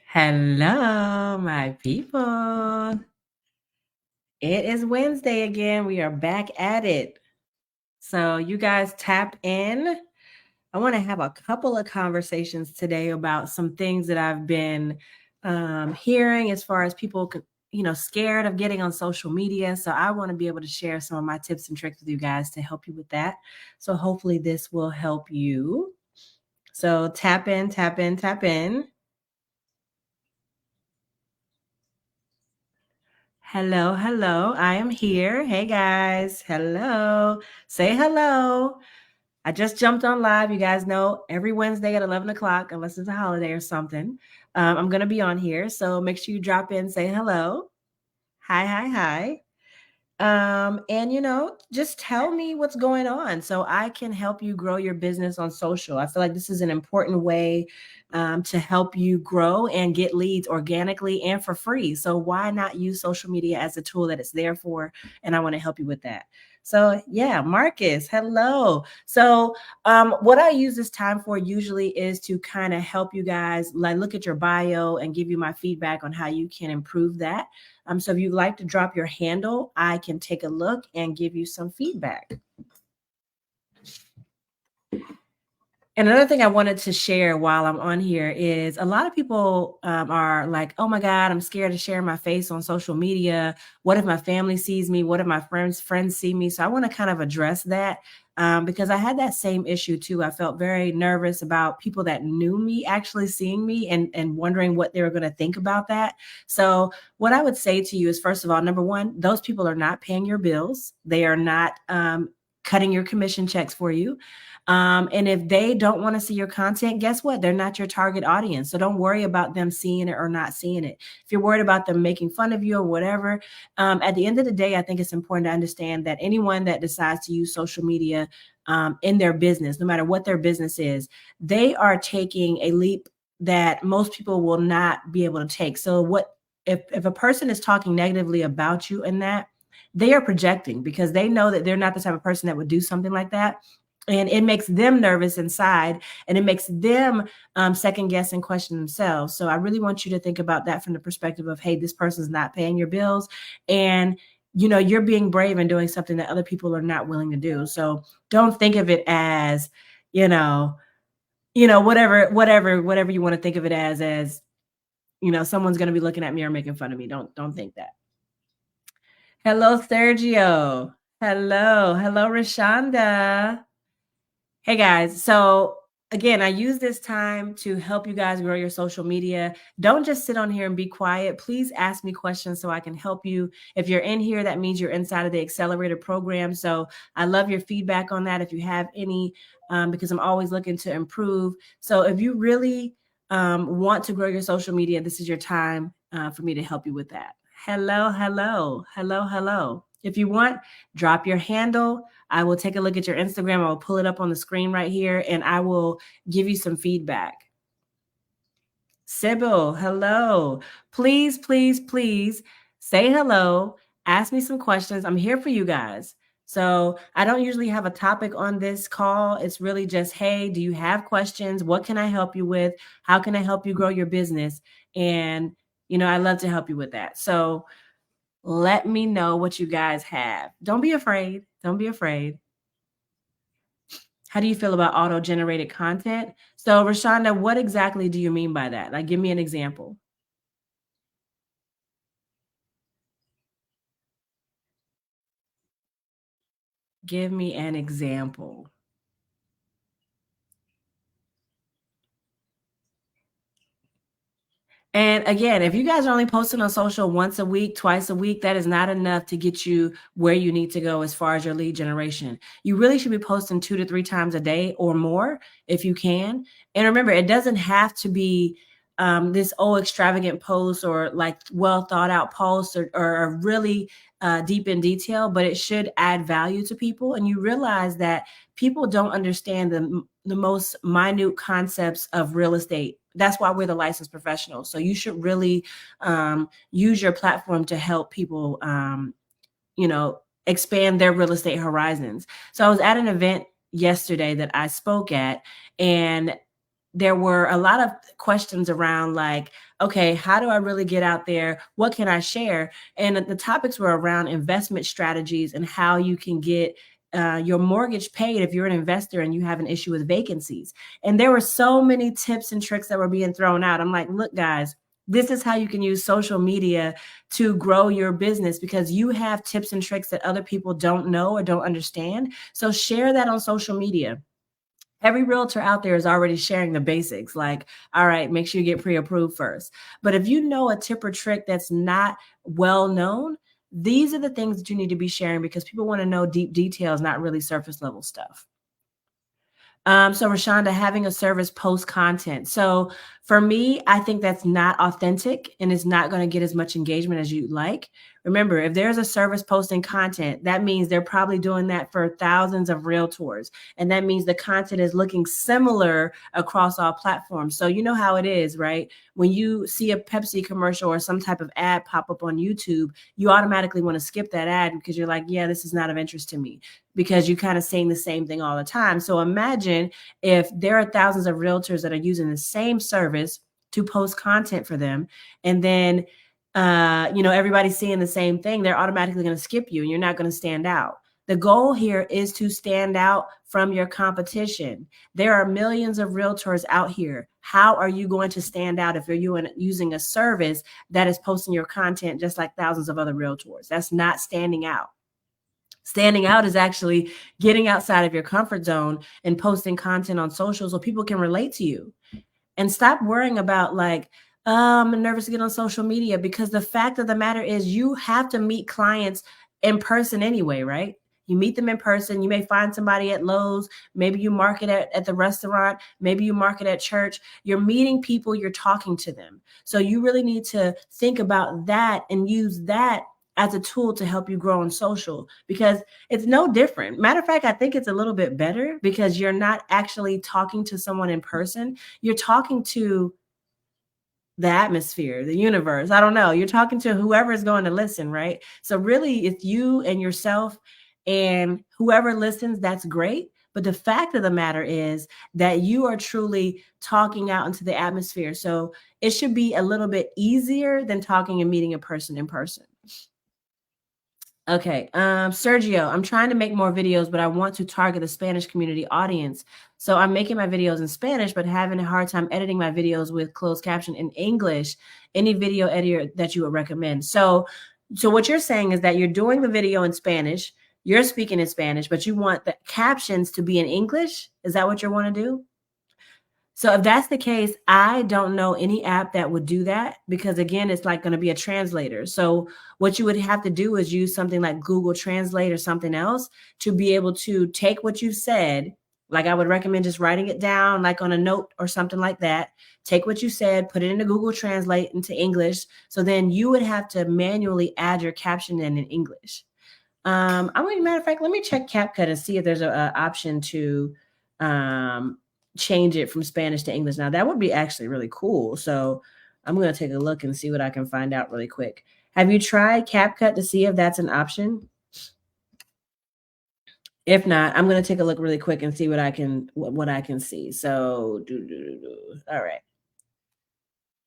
Hello, my people. It is Wednesday again. We are back at it. So, you guys tap in. I want to have a couple of conversations today about some things that I've been hearing as far as people, scared of getting on social media. So, I want to be able to share some of my tips and tricks with you guys to help you with that. So, hopefully, this will help you. So, tap in, tap in, tap in. Hello, hello. I am here. Hey guys. Hello. Say hello. I just jumped on live. You guys know every Wednesday at 11 o'clock, unless it's a holiday or something, I'm going to be on here. So make sure you drop in, say hello. Hi, hi, hi. And just tell me what's going on so I can help you grow your business on social. I feel like this is an important way to help you grow and get leads organically and for free. So why not use social media as a tool that it's there for? And I want to help you with that. So yeah, Marcus, hello. So what I use this time for usually is to kind of help you guys like look at your bio and give you my feedback on how you can improve that. So if you'd like to drop your handle, I can take a look and give you some feedback. And another thing I wanted to share while I'm on here is a lot of people are like, oh my God, I'm scared to share my face on social media. What if my family sees me? What if my friends see me? So I want to kind of address that because I had that same issue too. I felt very nervous about people that knew me actually seeing me and wondering what they were going to think about that. So what I would say to you is, first of all, number one, those people are not paying your bills. They are not cutting your commission checks for you. And if they don't want to see your content, guess what? They're not your target audience. So don't worry about them seeing it or not seeing it. If you're worried about them making fun of you or whatever, at the end of the day, I think it's important to understand that anyone that decides to use social media in their business, no matter what their business is, they are taking a leap that most people will not be able to take. So if a person is talking negatively about you in that, they are projecting because they know that they're not the type of person that would do something like that, and it makes them nervous inside, and it makes them second guess and question themselves. So I really want you to think about that from the perspective of, hey, this person's not paying your bills, and you're being brave and doing something that other people are not willing to do. So don't think of it as whatever you want to think of it as someone's going to be looking at me or making fun of me. Don't think that. Hello, Sergio. Hello, Rashonda. Hey guys. So again, I use this time to help you guys grow your social media. Don't just sit on here and be quiet. Please ask me questions so I can help you. If you're in here, that means you're inside of the accelerator program. So I love your feedback on that if you have any, because I'm always looking to improve. So if you really want to grow your social media, this is your time for me to help you with that. Hello. If you want, drop your handle. I will take a look at your Instagram. I will pull it up on the screen right here, and I will give you some feedback. Sybil, hello. Please say hello. Ask me some questions. I'm here for you guys. So I don't usually have a topic on this call. It's really just, hey, do you have questions? What can I help you with? How can I help you grow your business? And, I love to help you with that. So let me know what you guys have. Don't be afraid. Don't be afraid. How do you feel about auto-generated content? So, Rashonda, what exactly do you mean by that? Like, give me an example. Give me an example. And again, if you guys are only posting on social once a week, twice a week, that is not enough to get you where you need to go as far as your lead generation. You really should be posting 2 to 3 times a day or more if you can. And remember, it doesn't have to be this extravagant post or like well thought out post or really deep in detail, but it should add value to people. And you realize that people don't understand the most minute concepts of real estate. That's why we're the licensed professionals. So you should really use your platform to help people, expand their real estate horizons. So I was at an event yesterday that I spoke at, and there were a lot of questions around like, okay, how do I really get out there? What can I share? And the topics were around investment strategies and how you can get your mortgage paid if you're an investor and you have an issue with vacancies. And there were so many tips and tricks that were being thrown out. I'm like, look, guys, this is how you can use social media to grow your business, because you have tips and tricks that other people don't know or don't understand. So share that on social media. Every realtor out there is already sharing the basics, like, all right, make sure you get pre-approved first. But if you know a tip or trick that's not well known, these are the things that you need to be sharing, because people want to know deep details, not really surface level stuff. So Rashonda, having a service post content. So for me, I think that's not authentic and it's not going to get as much engagement as you'd like. Remember, if there's a service posting content, that means they're probably doing that for thousands of realtors. And that means the content is looking similar across all platforms. So you know how it is, right? When you see a Pepsi commercial or some type of ad pop up on YouTube, you automatically want to skip that ad because you're like, yeah, this is not of interest to me, because you're kind of saying the same thing all the time. So imagine if there are thousands of realtors that are using the same service to post content for them, and then everybody's seeing the same thing, they're automatically going to skip you and you're not going to stand out. The goal here is to stand out from your competition. There are millions of realtors out here. How are you going to stand out if you're using a service that is posting your content just like thousands of other realtors? That's not standing out. Standing out is actually getting outside of your comfort zone and posting content on social so people can relate to you. And stop worrying about like, I'm nervous to get on social media, because the fact of the matter is you have to meet clients in person anyway, right? You meet them in person. You may find somebody at Lowe's. Maybe you market at the restaurant. Maybe you market at church. You're meeting people. You're talking to them. So you really need to think about that and use that as a tool to help you grow on social, because it's no different. Matter of fact, I think it's a little bit better because you're not actually talking to someone in person. You're talking to the atmosphere, the universe. I don't know. You're talking to whoever is going to listen, right? So really it's you and yourself, and whoever listens, that's great. But the fact of the matter is that you are truly talking out into the atmosphere. So it should be a little bit easier than talking and meeting a person in person. Okay, Sergio, I'm trying to make more videos, but I want to target the Spanish community audience. So I'm making my videos in Spanish, but having a hard time editing my videos with closed caption in English. Any video editor that you would recommend? So what you're saying is that you're doing the video in Spanish, you're speaking in Spanish, but you want the captions to be in English? Is that what you want to do? So if that's the case, I don't know any app that would do that, because again, it's like going to be a translator. So what you would have to do is use something like Google Translate or something else to be able to take what you've said. Like I would recommend just writing it down like on a note or something like that. Take what you said, put it into Google Translate into English. So then you would have to manually add your caption in English. I'm going to, matter of fact, let me check CapCut and see if there's a option to change it from Spanish to English. Now that would be actually really cool. So I'm going to take a look and see what I can find out really quick. Have you tried CapCut to see if that's an option? If not, I'm going to take a look really quick and see what I can see. So all right.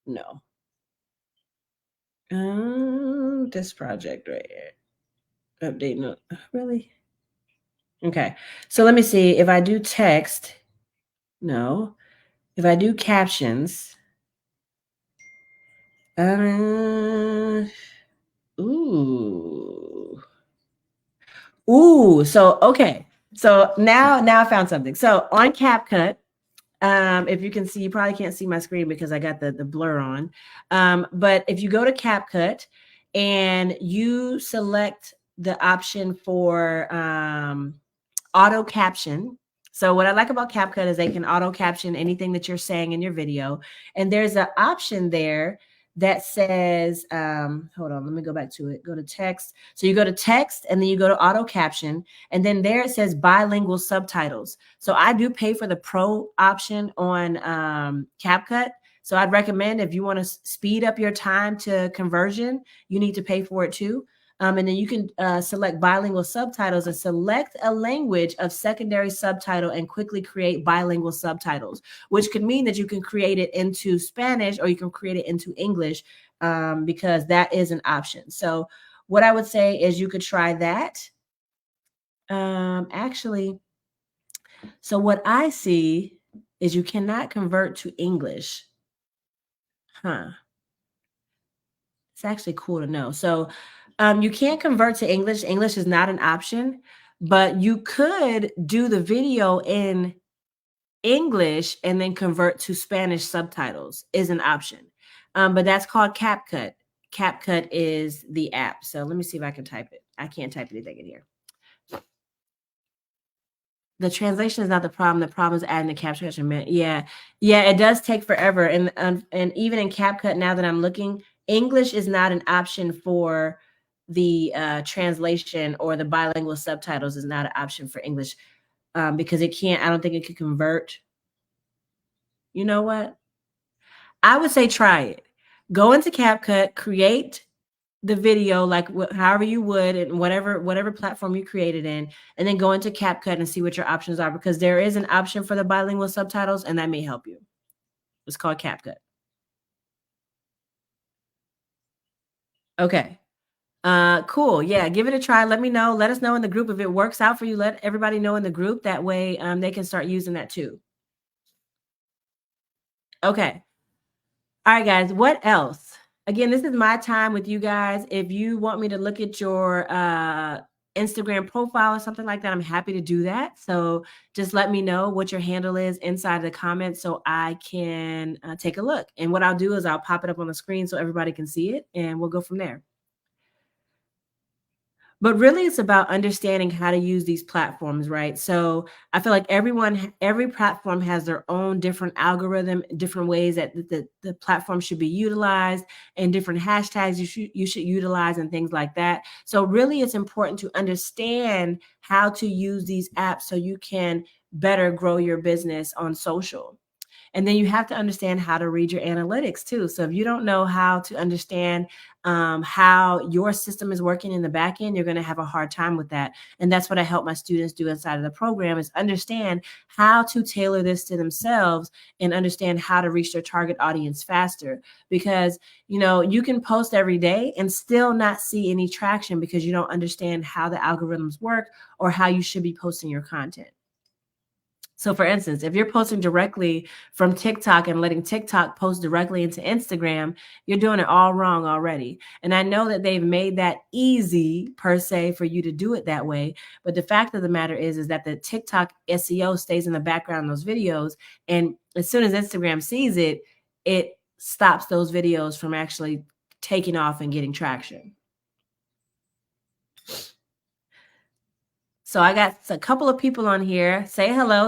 No. This project right here. Update no, really? Okay. So let me see if I do text. No. If I do captions. Ooh. So okay. So now I found something. So on CapCut, if you can see, you probably can't see my screen because I got the blur on. But if you go to CapCut and you select the option for auto caption. So what I like about CapCut is they can auto caption anything that you're saying in your video. And there's an option there that says, hold on, let me go back to it. Go to text. So you go to text and then you go to auto caption. And then there it says bilingual subtitles. So I do pay for the pro option on CapCut. So I'd recommend if you want to speed up your time to conversion, you need to pay for it too. And then you can select bilingual subtitles and select a language of secondary subtitle and quickly create bilingual subtitles, which could mean that you can create it into Spanish or you can create it into English, because that is an option. So what I would say is you could try that. Actually, so what I see is you cannot convert to English. Huh. It's actually cool to know. So you can't convert to English. English is not an option, but you could do the video in English and then convert to Spanish subtitles is an option. But that's called CapCut. CapCut is the app. So let me see if I can type it. I can't type anything in here. The translation is not the problem. The problem is adding the caption. Yeah, yeah, it does take forever. And even in CapCut, now that I'm looking, English is not an option for the translation, or the bilingual subtitles is not an option for English, because it can't. I don't think it could convert. You know what? I would say try it. Go into CapCut, create the video like however you would, and whatever platform you created in, and then go into CapCut and see what your options are, because there is an option for the bilingual subtitles and that may help you. It's called CapCut. Okay. Cool. Yeah, give it a try. Let me know. Let us know in the group if it works out for you. Let everybody know in the group. That way they can start using that too. Okay. All right, guys. What else? Again, this is my time with you guys. If you want me to look at your Instagram profile or something like that, I'm happy to do that. So just let me know what your handle is inside the comments so I can take a look. And what I'll do is I'll pop it up on the screen so everybody can see it, and we'll go from there. But really, it's about understanding how to use these platforms, right? So I feel like every platform has their own different algorithm, different ways that the platform should be utilized, and different hashtags you should utilize, and things like that. So really, it's important to understand how to use these apps so you can better grow your business on social. And then you have to understand how to read your analytics too. So if you don't know how to understand how your system is working in the back end, you're going to have a hard time with that. And that's what I help my students do inside of the program, is understand how to tailor this to themselves and understand how to reach their target audience faster. Because, you can post every day and still not see any traction because you don't understand how the algorithms work or how you should be posting your content. So for instance, if you're posting directly from TikTok and letting TikTok post directly into Instagram, you're doing it all wrong already. And I know that they've made that easy per se for you to do it that way. But the fact of the matter is that the TikTok SEO stays in the background of those videos. And as soon as Instagram sees it, it stops those videos from actually taking off and getting traction. So I got a couple of people on here. Say hello.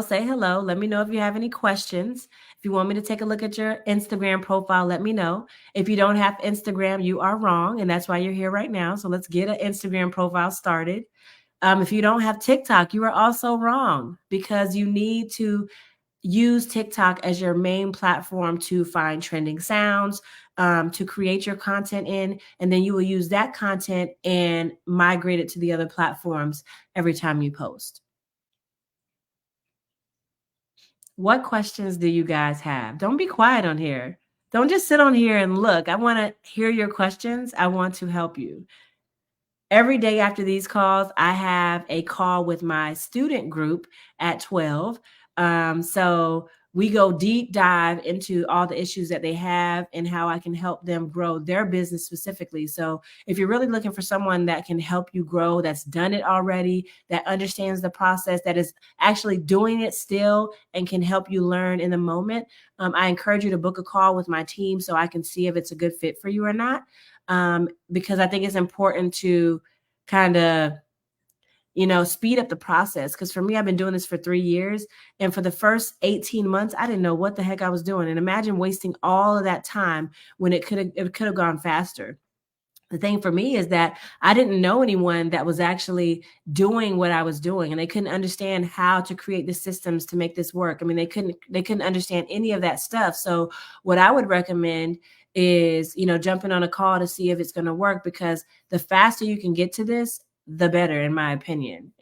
Let me know if you have any questions. If you want me to take a look at your Instagram profile, let me know. If you don't have Instagram, you are wrong, and that's why you're here right now. So let's get an Instagram profile started. If you don't have TikTok, you are also wrong, because you need to use TikTok as your main platform to find trending sounds, to create your content in, and then you will use that content and migrate it to the other platforms every time you post. What questions do you guys have? Don't be quiet on here. Don't just sit on here and look. I want to hear your questions. I want to help you. Every day after these calls, I have a call with my student group at 12. So we go deep dive into all the issues that they have and how I can help them grow their business specifically. So if you're really looking for someone that can help you grow, that's done it already, that understands the process, that is actually doing it still and can help you learn in the moment, I encourage you to book a call with my team so I can see if it's a good fit for you or not. Because I think it's important to kind of, speed up the process. Because for me, I've been doing this for 3 years. And for the first 18 months, I didn't know what the heck I was doing. And imagine wasting all of that time when it could have gone faster. The thing for me is that I didn't know anyone that was actually doing what I was doing, and they couldn't understand how to create the systems to make this work. I mean, they couldn't understand any of that stuff. So what I would recommend is, jumping on a call to see if it's going to work, because the faster you can get to this, the better, in my opinion.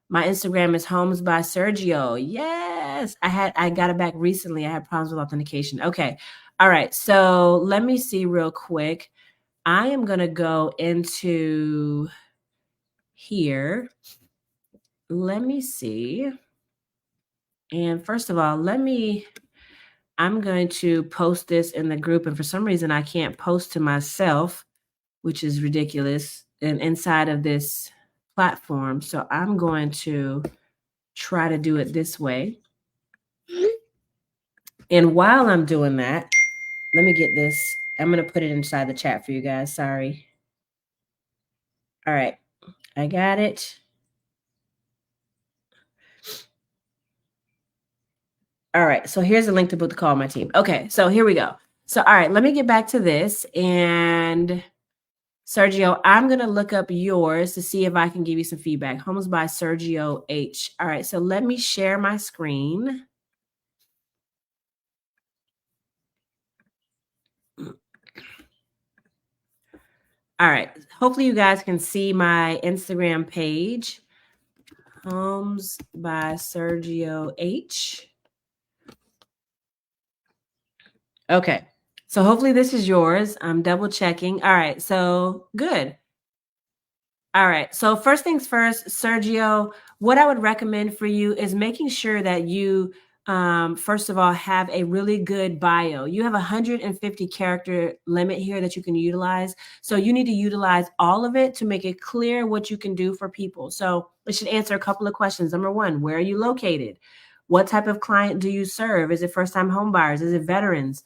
My Instagram is Homes by Sergio. Yes. I got it back recently. I had problems with authentication. Okay. All right. So let me see real quick. I am going to go into here. Let me see. And first of all, I'm going to post this in the group. And for some reason, I can't post to myself, which is ridiculous, and inside of this platform. So I'm going to try to do it this way. And while I'm doing that, let me get this. I'm going to put it inside the chat for you guys. Sorry. All right. I got it. All right. So here's a link to book the call my team. Okay. So here we go. So, all right, let me get back to this. And Sergio, I'm going to look up yours to see if I can give you some feedback. Homes by Sergio H. All right. So let me share my screen. All right. Hopefully you guys can see my Instagram page. Homes by Sergio H. Okay. So hopefully this is yours. I'm double checking. All right. So good. All right. So first things first, Sergio, what I would recommend for you is making sure that you, first of all, have a really good bio. You have a 150 character limit here that you can utilize. So you need to utilize all of it to make it clear what you can do for people. So it should answer a couple of questions. Number one, where are you located? What type of client do you serve? Is it first-time home buyers? Is it veterans?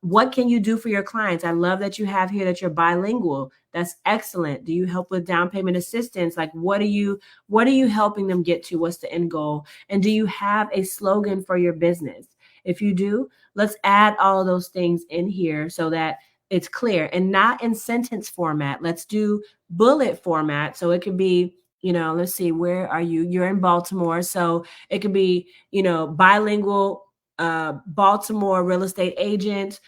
What can you do for your clients? I love that you have here that you're bilingual. That's excellent. Do you help with down payment assistance? Like, what are you helping them get to? What's the end goal? And do you have a slogan for your business? If you do, let's add all of those things in here so that it's clear and not in sentence format. Let's do bullet format. So it could be, let's see, where are you? You're in Baltimore. So it could be, bilingual, Baltimore real estate agent,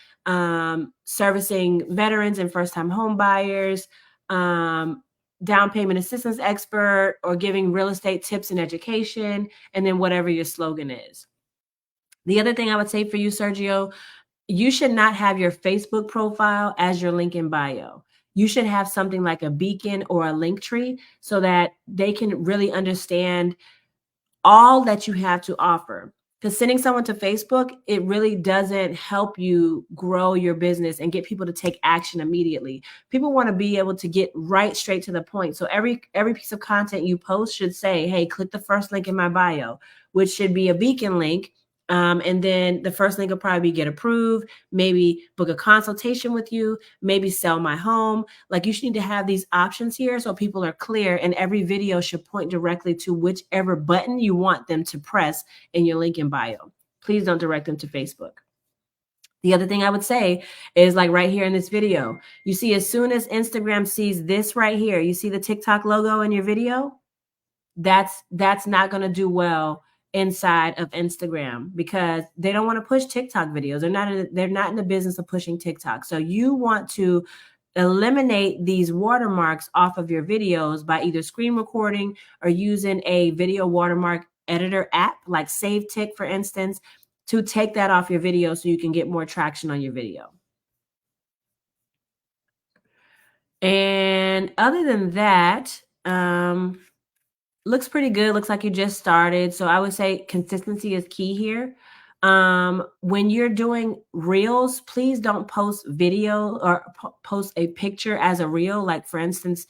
servicing veterans and first-time home buyers, down payment assistance expert, or giving real estate tips and education, and then whatever your slogan is. The other thing I would say for you, Sergio, you should not have your Facebook profile as your link in bio. You should have something like a beacon or a link tree so that they can really understand all that you have to offer. Because sending someone to Facebook, it really doesn't help you grow your business and get people to take action immediately. People want to be able to get right straight to the point. So every piece of content you post should say, hey, click the first link in my bio, which should be a beacon link. And then the first link will probably be get approved, maybe book a consultation with you, maybe sell my home. Like, you should need to have these options here so people are clear, and every video should point directly to whichever button you want them to press in your link in bio. Please don't direct them to Facebook. The other thing I would say is, like right here in this video, you see, as soon as Instagram sees this right here, you see the TikTok logo in your video, that's not going to do well inside of Instagram, because they don't want to push TikTok videos. They're not in the business of pushing TikTok. So you want to eliminate these watermarks off of your videos by either screen recording or using a video watermark editor app like SaveTick, for instance, to take that off your video so you can get more traction on your video. And other than that, looks pretty good. Looks like you just started. So I would say consistency is key here. When you're doing reels, please don't post video or post a picture as a reel. Like, for instance,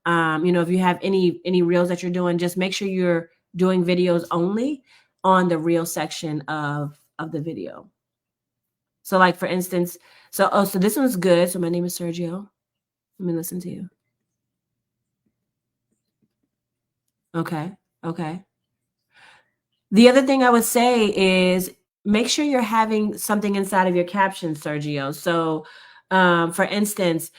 if you have any reels that you're doing, just make sure you're doing videos only on the reel section of the video. So, like, for instance, so this one's good. So my name is Sergio. Let me listen to you. Okay. The other thing I would say is make sure you're having something inside of your caption, Sergio. So, for instance,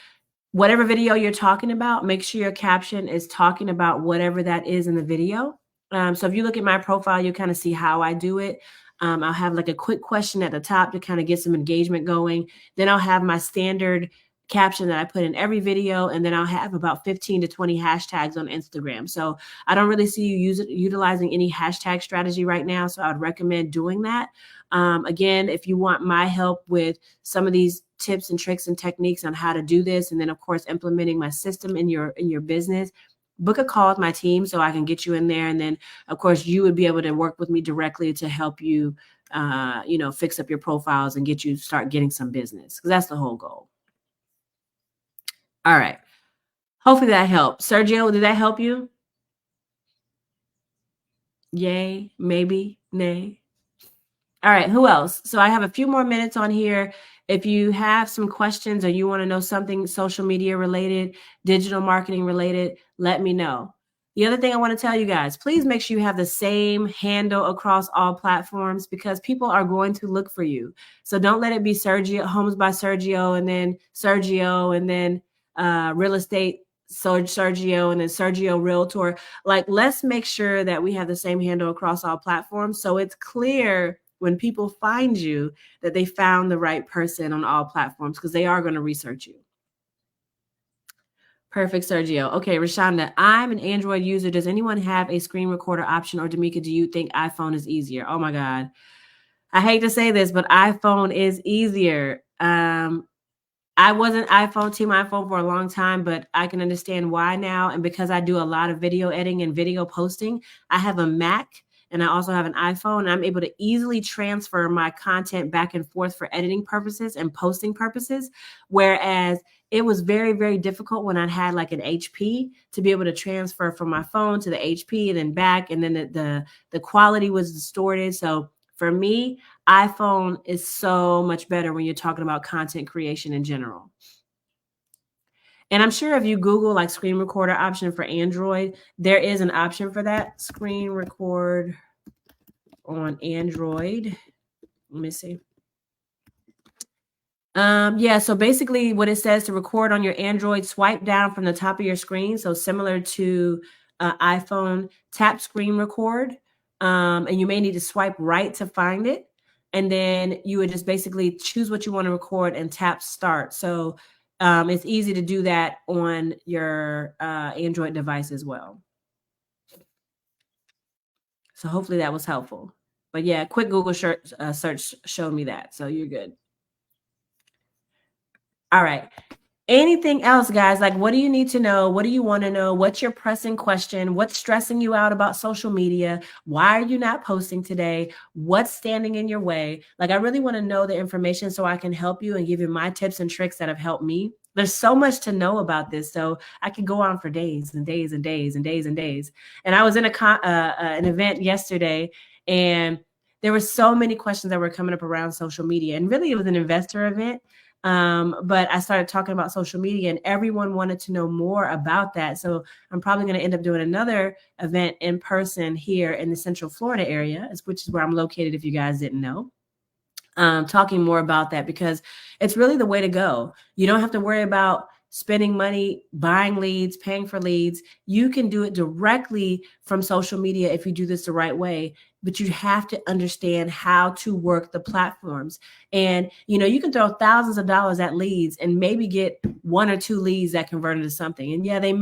whatever video you're talking about, make sure your caption is talking about whatever that is in the video. So if you look at my profile, you kind of see how I do it. I'll have like a quick question at the top to kind of get some engagement going. Then I'll have my standard caption that I put in every video, and then I'll have about 15 to 20 hashtags on Instagram. So I don't really see you utilizing any hashtag strategy right now, so I'd recommend doing that. Again, if you want my help with some of these tips and tricks and techniques on how to do this, and then of course implementing my system in your business, book a call with my team so I can get you in there. And then of course you would be able to work with me directly to help you, fix up your profiles and get you start getting some business, because that's the whole goal. All right. Hopefully that helped. Sergio, did that help you? Yay, maybe, nay. All right, who else? So I have a few more minutes on here. If you have some questions or you want to know something social media related, digital marketing related, let me know. The other thing I want to tell you guys, please make sure you have the same handle across all platforms, because people are going to look for you. So don't let it be Sergio, Homes by Sergio, and then real estate Sergio, and then Sergio Realtor. Like, let's make sure that we have the same handle across all platforms, so it's clear when people find you that they found the right person on all platforms, because they are going to research you. Perfect, Sergio. Okay, Rashonda, I'm an Android user. Does anyone have a screen recorder option? Or D'Amica, do you think iPhone is easier? Oh my God. I hate to say this, but iPhone is easier. I wasn't Team iPhone for a long time, but I can understand why now. And because I do a lot of video editing and video posting, I have a Mac and I also have an iPhone, and I'm able to easily transfer my content back and forth for editing purposes and posting purposes. Whereas it was very, very difficult when I had like an HP to be able to transfer from my phone to the HP and then back. And then the quality was distorted. So for me, iPhone is so much better when you're talking about content creation in general. And I'm sure if you Google like screen recorder option for Android, there is an option for that. Screen record on Android. Let me see. Yeah, so basically what it says to record on your Android, swipe down from the top of your screen. So similar to iPhone, tap screen record. And you may need to swipe right to find it. And then you would just basically choose what you want to record and tap start. So it's easy to do that on your Android device as well. So hopefully that was helpful. But yeah, quick Google search showed me that. So you're good. All right. Anything else, guys? Like, what do you need to know? What do you want to know? What's your pressing question? What's stressing you out about social media? Why are you not posting today? What's standing in your way? Like, I really want to know the information so I can help you and give you my tips and tricks that have helped me. There's so much to know about this, so I could go on for days and days and days and days and days. And I was in an event yesterday, and there were so many questions that were coming up around social media. And really, it was an investor event. But I started talking about social media, and everyone wanted to know more about that. So I'm probably going to end up doing another event in person here in the Central Florida area, which is where I'm located, if you guys didn't know. Talking more about that, because it's really the way to go. You don't have to worry about spending money, buying leads, paying for leads. You can do it directly from social media if you do this the right way, but you have to understand how to work the platforms. And, you can throw thousands of dollars at leads and maybe get one or two leads that convert into something. And yeah, they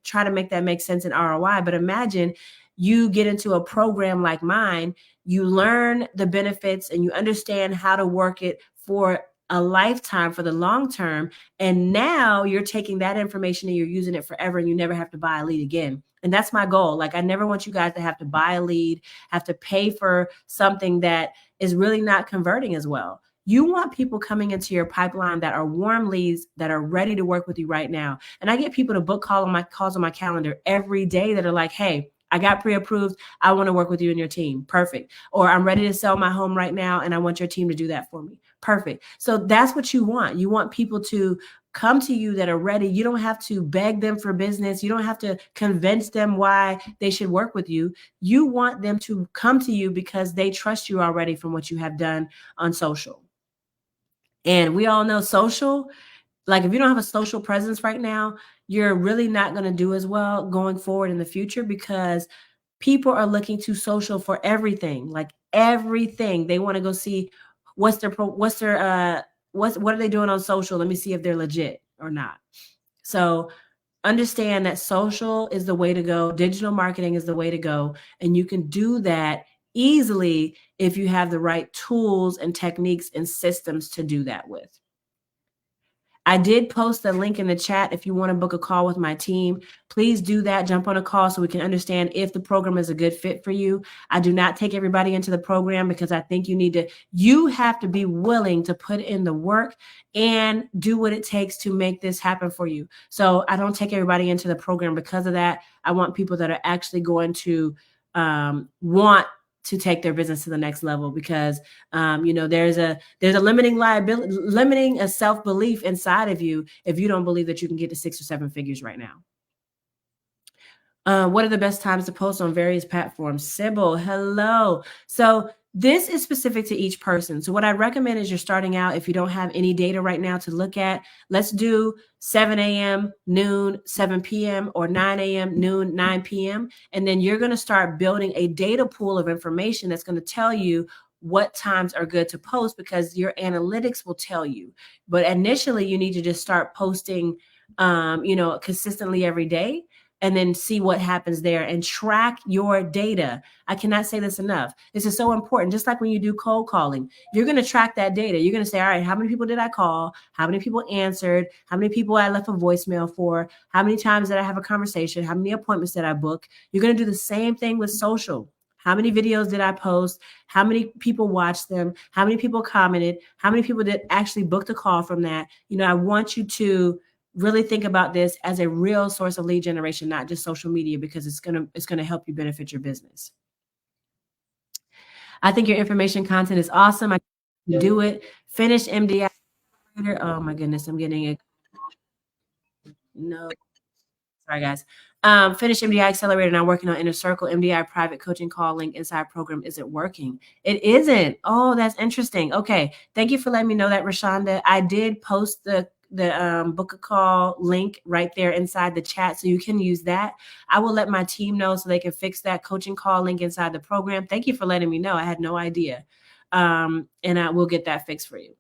try to make that make sense in ROI, but imagine you get into a program like mine, you learn the benefits and you understand how to work it for a lifetime, for the long term. And now you're taking that information and you're using it forever, and you never have to buy a lead again. And that's my goal. Like, I never want you guys to have to buy a lead, have to pay for something that is really not converting as well. You want people coming into your pipeline that are warm leads, that are ready to work with you right now. And I get people to book calls on my calendar every day that are like, hey, I got pre-approved. I want to work with you and your team. Perfect. Or I'm ready to sell my home right now, and I want your team to do that for me. Perfect. So that's what you want. You want people to come to you that are ready. You don't have to beg them for business. You don't have to convince them why they should work with you. You want them to come to you because they trust you already from what you have done on social. And we all know social, like, if you don't have a social presence right now, you're really not going to do as well going forward in the future, because people are looking to social for everything. Like, everything. They want to go see what are they doing on social? Let me see if they're legit or not. So understand that social is the way to go. Digital marketing is the way to go. And you can do that easily if you have the right tools and techniques and systems to do that with. I did post a link in the chat. If you want to book a call with my team, please do that. Jump on a call so we can understand if the program is a good fit for you. I do not take everybody into the program because I think you have to be willing to put in the work and do what it takes to make this happen for you. So I don't take everybody into the program because of that. I want people that are actually going to want to take their business to the next level, because there's a limiting a self-belief inside of you if you don't believe that you can get to 6 or 7 figures right now. What are the best times to post on various platforms? Sybil, hello. So this is specific to each person. So what I recommend is you're starting out, if you don't have any data right now to look at, let's do 7 a.m., noon, 7 p.m., or 9 a.m., noon, 9 p.m. And then you're going to start building a data pool of information that's going to tell you what times are good to post, because your analytics will tell you. But initially, you need to just start posting, consistently every day, and then see what happens there and track your data. I cannot say this enough. This is so important. Just like when you do cold calling, you're going to track that data. You're going to say, all right, how many people did I call? How many people answered? How many people I left a voicemail for? How many times did I have a conversation? How many appointments did I book? You're going to do the same thing with social. How many videos did I post? How many people watched them? How many people commented? How many people did actually book the call from that? I want you to really think about this as a real source of lead generation, not just social media, because it's gonna help you benefit your business. I think your information content is awesome. I can do it. Finish MDI. Oh my goodness, I'm getting it. No. Sorry, guys. Finish MDI Accelerator, and I'm working on Inner Circle. MDI private coaching call link inside program isn't working. It isn't. Oh, that's interesting. Okay. Thank you for letting me know that, Rashonda. I did post the book a call link right there inside the chat, so you can use that. I will let my team know so they can fix that coaching call link inside the program. Thank you for letting me know. I had no idea. And I will get that fixed for you.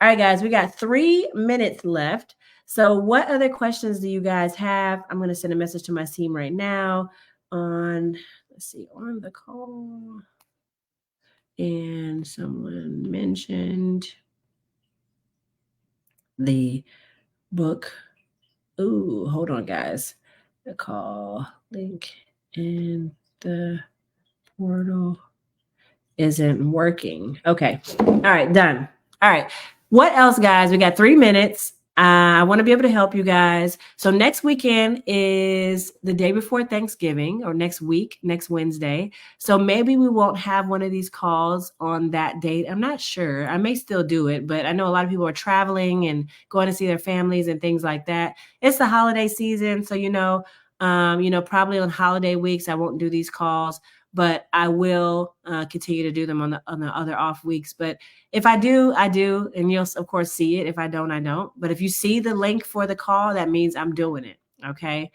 All right, guys, we got 3 minutes left. So what other questions do you guys have? I'm going to send a message to my team right now on the call. And someone mentioned the book. Ooh, hold on, guys. The call link in the portal isn't working. Okay. All right, done. All right. What else, guys? We got 3 minutes. I want to be able to help you guys. So next weekend is the day before Thanksgiving, or next week, next Wednesday. So maybe we won't have one of these calls on that date. I'm not sure. I may still do it, but I know a lot of people are traveling and going to see their families and things like that. It's the holiday season. So, probably on holiday weeks, I won't do these calls, but I will continue to do them on the other off weeks. But if I do, I do. And you'll, of course, see it. If I don't, I don't. But if you see the link for the call, that means I'm doing it. Okay.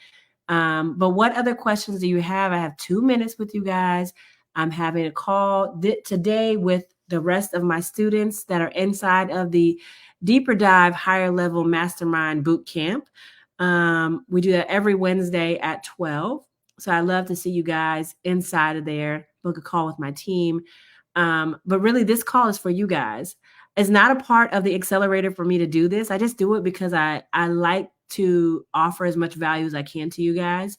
But what other questions do you have? I have 2 minutes with you guys. I'm having a call today with the rest of my students that are inside of the Deeper Dive Higher Level Mastermind Boot Camp. We do that every Wednesday at 12. So I love to see you guys inside of there. Book a call with my team. But really, this call is for you guys. It's not a part of the accelerator for me to do this. I just do it because I like to offer as much value as I can to you guys.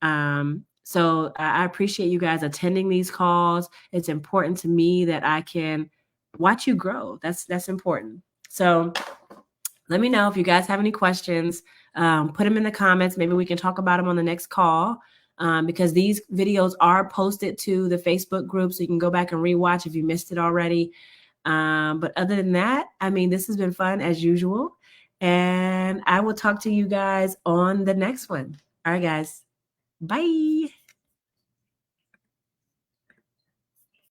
So I appreciate you guys attending these calls. It's important to me that I can watch you grow. That's important. So let me know if you guys have any questions. Put them in the comments. Maybe we can talk about them on the next call. Because these videos are posted to the Facebook group, so you can go back and rewatch if you missed it already. But other than that, this has been fun as usual. And I will talk to you guys on the next one. All right, guys. Bye.